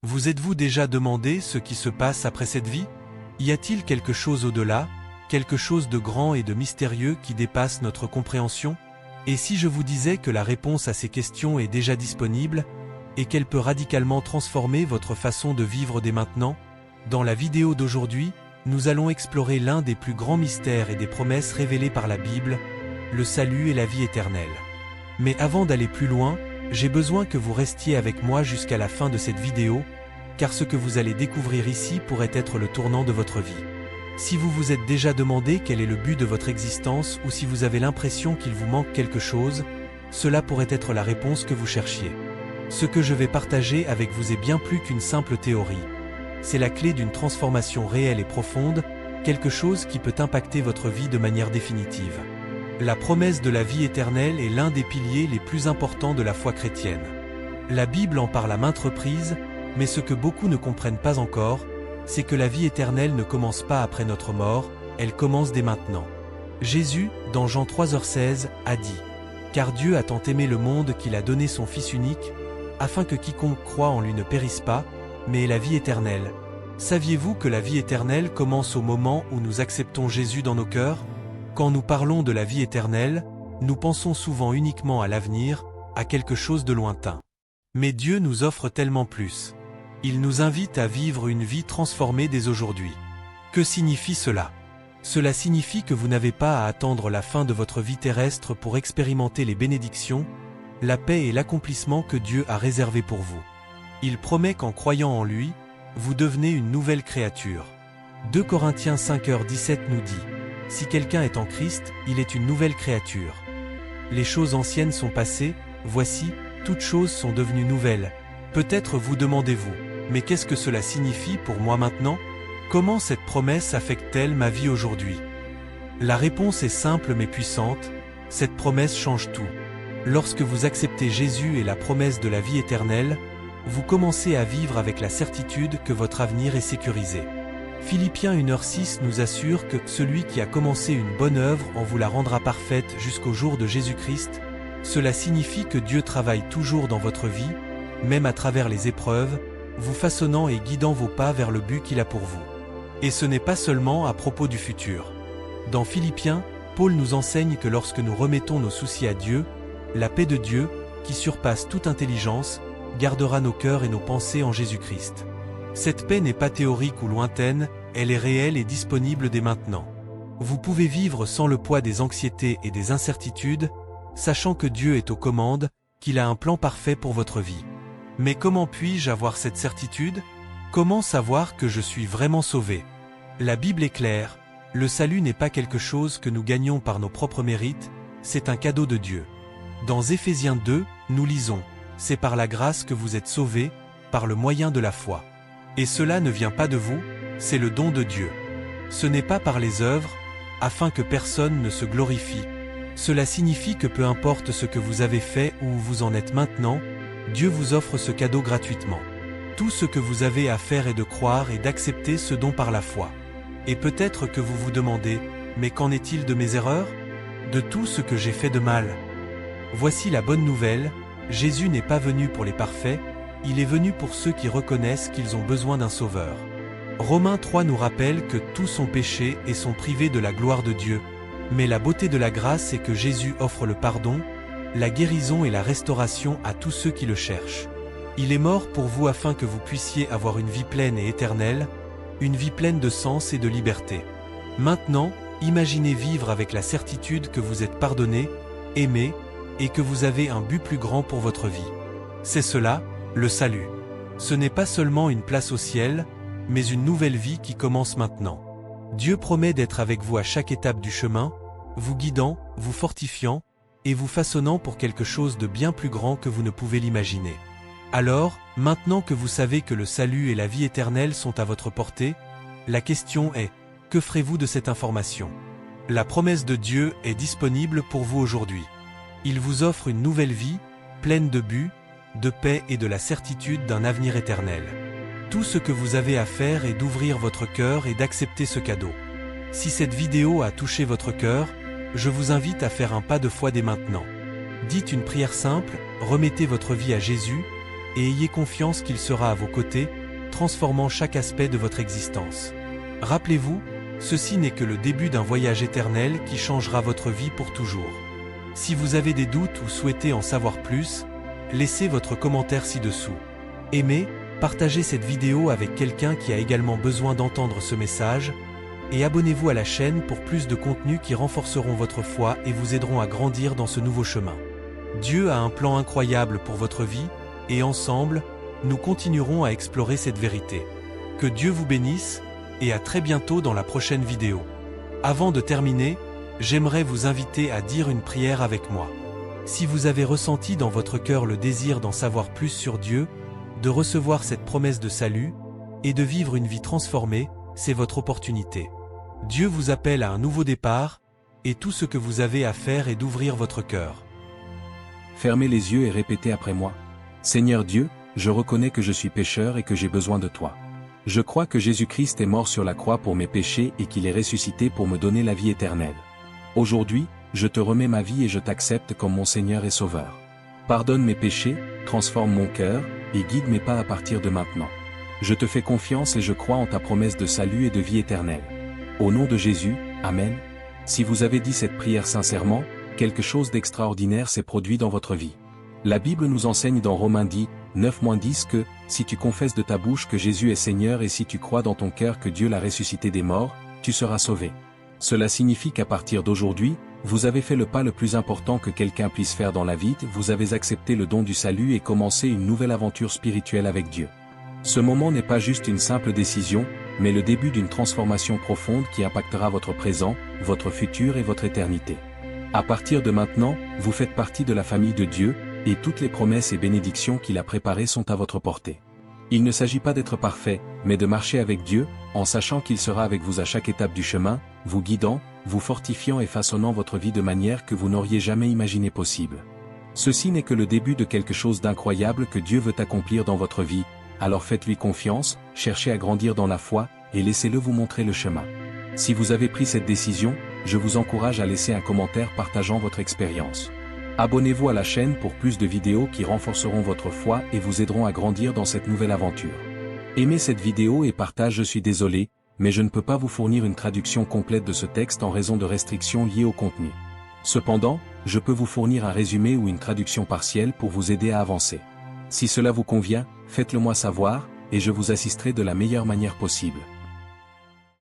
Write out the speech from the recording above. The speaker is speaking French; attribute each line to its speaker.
Speaker 1: Vous êtes-vous déjà demandé ce qui se passe après cette vie? Y a-t-il quelque chose au-delà, quelque chose de grand et de mystérieux qui dépasse notre compréhension? Et si je vous disais que la réponse à ces questions est déjà disponible, et qu'elle peut radicalement transformer votre façon de vivre dès maintenant? Dans la vidéo d'aujourd'hui, nous allons explorer l'un des plus grands mystères et des promesses révélées par la Bible, le salut et la vie éternelle. Mais avant d'aller plus loin, j'ai besoin que vous restiez avec moi jusqu'à la fin de cette vidéo, car ce que vous allez découvrir ici pourrait être le tournant de votre vie. Si vous vous êtes déjà demandé quel est le but de votre existence ou si vous avez l'impression qu'il vous manque quelque chose, cela pourrait être la réponse que vous cherchiez. Ce que je vais partager avec vous est bien plus qu'une simple théorie. C'est la clé d'une transformation réelle et profonde, quelque chose qui peut impacter votre vie de manière définitive. La promesse de la vie éternelle est l'un des piliers les plus importants de la foi chrétienne. La Bible en parle à maintes reprises, mais ce que beaucoup ne comprennent pas encore, c'est que la vie éternelle ne commence pas après notre mort, elle commence dès maintenant. Jésus, dans Jean 3,16, a dit « Car Dieu a tant aimé le monde qu'il a donné son Fils unique, afin que quiconque croit en lui ne périsse pas, mais ait la vie éternelle. » Saviez-vous que la vie éternelle commence au moment où nous acceptons Jésus dans nos cœurs? Quand nous parlons de la vie éternelle, nous pensons souvent uniquement à l'avenir, à quelque chose de lointain. Mais Dieu nous offre tellement plus. Il nous invite à vivre une vie transformée dès aujourd'hui. Que signifie cela? Cela signifie que vous n'avez pas à attendre la fin de votre vie terrestre pour expérimenter les bénédictions, la paix et l'accomplissement que Dieu a réservés pour vous. Il promet qu'en croyant en lui, vous devenez une nouvelle créature. 2 Corinthiens 5h17 nous dit « Si quelqu'un est en Christ, il est une nouvelle créature. Les choses anciennes sont passées, voici, toutes choses sont devenues nouvelles. » Peut-être vous demandez-vous, mais qu'est-ce que cela signifie pour moi maintenant? Comment cette promesse affecte-t-elle ma vie aujourd'hui? La réponse est simple mais puissante, cette promesse change tout. Lorsque vous acceptez Jésus et la promesse de la vie éternelle, vous commencez à vivre avec la certitude que votre avenir est sécurisé. Philippiens 1h6 nous assure que celui qui a commencé une bonne œuvre en vous la rendra parfaite jusqu'au jour de Jésus-Christ. Cela signifie que Dieu travaille toujours dans votre vie, même à travers les épreuves, vous façonnant et guidant vos pas vers le but qu'il a pour vous. Et ce n'est pas seulement à propos du futur. Dans Philippiens, Paul nous enseigne que lorsque nous remettons nos soucis à Dieu, la paix de Dieu, qui surpasse toute intelligence, gardera nos cœurs et nos pensées en Jésus-Christ. Cette paix n'est pas théorique ou lointaine, elle est réelle et disponible dès maintenant. Vous pouvez vivre sans le poids des anxiétés et des incertitudes, sachant que Dieu est aux commandes, qu'il a un plan parfait pour votre vie. Mais comment puis-je avoir cette certitude? Comment savoir que je suis vraiment sauvé? La Bible est claire, le salut n'est pas quelque chose que nous gagnons par nos propres mérites, c'est un cadeau de Dieu. Dans Éphésiens 2, nous lisons « C'est par la grâce que vous êtes sauvés, par le moyen de la foi. Et cela ne vient pas de vous, c'est le don de Dieu. Ce n'est pas par les œuvres, afin que personne ne se glorifie. » Cela signifie que peu importe ce que vous avez fait ou où vous en êtes maintenant, Dieu vous offre ce cadeau gratuitement. Tout ce que vous avez à faire est de croire et d'accepter ce don par la foi. Et peut-être que vous vous demandez, mais qu'en est-il de mes erreurs? De tout ce que j'ai fait de mal? Voici la bonne nouvelle, Jésus n'est pas venu pour les parfaits, il est venu pour ceux qui reconnaissent qu'ils ont besoin d'un sauveur. Romains 3 nous rappelle que tous ont péché et sont privés de la gloire de Dieu, mais la beauté de la grâce est que Jésus offre le pardon, la guérison et la restauration à tous ceux qui le cherchent. Il est mort pour vous afin que vous puissiez avoir une vie pleine et éternelle, une vie pleine de sens et de liberté. Maintenant, imaginez vivre avec la certitude que vous êtes pardonné, aimé, et que vous avez un but plus grand pour votre vie. C'est cela, le salut. Ce n'est pas seulement une place au ciel, mais une nouvelle vie qui commence maintenant. Dieu promet d'être avec vous à chaque étape du chemin, vous guidant, vous fortifiant, et vous façonnant pour quelque chose de bien plus grand que vous ne pouvez l'imaginer. Alors, maintenant que vous savez que le salut et la vie éternelle sont à votre portée, la question est, que ferez-vous de cette information? La promesse de Dieu est disponible pour vous aujourd'hui. Il vous offre une nouvelle vie, pleine de buts, de paix et de la certitude d'un avenir éternel. Tout ce que vous avez à faire est d'ouvrir votre cœur et d'accepter ce cadeau. Si cette vidéo a touché votre cœur, je vous invite à faire un pas de foi dès maintenant. Dites une prière simple, remettez votre vie à Jésus, et ayez confiance qu'il sera à vos côtés, transformant chaque aspect de votre existence. Rappelez-vous, ceci n'est que le début d'un voyage éternel qui changera votre vie pour toujours. Si vous avez des doutes ou souhaitez en savoir plus, laissez votre commentaire ci-dessous. Aimez, partagez cette vidéo avec quelqu'un qui a également besoin d'entendre ce message, et abonnez-vous à la chaîne pour plus de contenus qui renforceront votre foi et vous aideront à grandir dans ce nouveau chemin. Dieu a un plan incroyable pour votre vie, et ensemble, nous continuerons à explorer cette vérité. Que Dieu vous bénisse, et à très bientôt dans la prochaine vidéo. Avant de terminer, j'aimerais vous inviter à dire une prière avec moi. Si vous avez ressenti dans votre cœur le désir d'en savoir plus sur Dieu, de recevoir cette promesse de salut, et de vivre une vie transformée, c'est votre opportunité. Dieu vous appelle à un nouveau départ, et tout ce que vous avez à faire est d'ouvrir votre cœur.
Speaker 2: Fermez les yeux et répétez après moi. Seigneur Dieu, je reconnais que je suis pécheur et que j'ai besoin de toi. Je crois que Jésus-Christ est mort sur la croix pour mes péchés et qu'il est ressuscité pour me donner la vie éternelle. Aujourd'hui, je te remets ma vie et je t'accepte comme mon Seigneur et Sauveur. Pardonne mes péchés, transforme mon cœur, et guide mes pas à partir de maintenant. Je te fais confiance et je crois en ta promesse de salut et de vie éternelle. Au nom de Jésus, Amen. Si vous avez dit cette prière sincèrement, quelque chose d'extraordinaire s'est produit dans votre vie. La Bible nous enseigne dans Romains 9-10 que, si tu confesses de ta bouche que Jésus est Seigneur et si tu crois dans ton cœur que Dieu l'a ressuscité des morts, tu seras sauvé. Cela signifie qu'à partir d'aujourd'hui, vous avez fait le pas le plus important que quelqu'un puisse faire dans la vie, vous avez accepté le don du salut et commencé une nouvelle aventure spirituelle avec Dieu. Ce moment n'est pas juste une simple décision, mais le début d'une transformation profonde qui impactera votre présent, votre futur et votre éternité. À partir de maintenant, vous faites partie de la famille de Dieu, et toutes les promesses et bénédictions qu'il a préparées sont à votre portée. Il ne s'agit pas d'être parfait, mais de marcher avec Dieu, en sachant qu'il sera avec vous à chaque étape du chemin, vous guidant, vous fortifiant et façonnant votre vie de manière que vous n'auriez jamais imaginé possible. Ceci n'est que le début de quelque chose d'incroyable que Dieu veut accomplir dans votre vie, alors faites-lui confiance, cherchez à grandir dans la foi, et laissez-le vous montrer le chemin. Si vous avez pris cette décision, je vous encourage à laisser un commentaire partageant votre expérience. Abonnez-vous à la chaîne pour plus de vidéos qui renforceront votre foi et vous aideront à grandir dans cette nouvelle aventure. Aimez cette vidéo et partage. Je suis désolé, mais je ne peux pas vous fournir une traduction complète de ce texte en raison de restrictions liées au contenu. Cependant, je peux vous fournir un résumé ou une traduction partielle pour vous aider à avancer. Si cela vous convient, faites-le moi savoir, et je vous assisterai de la meilleure manière possible.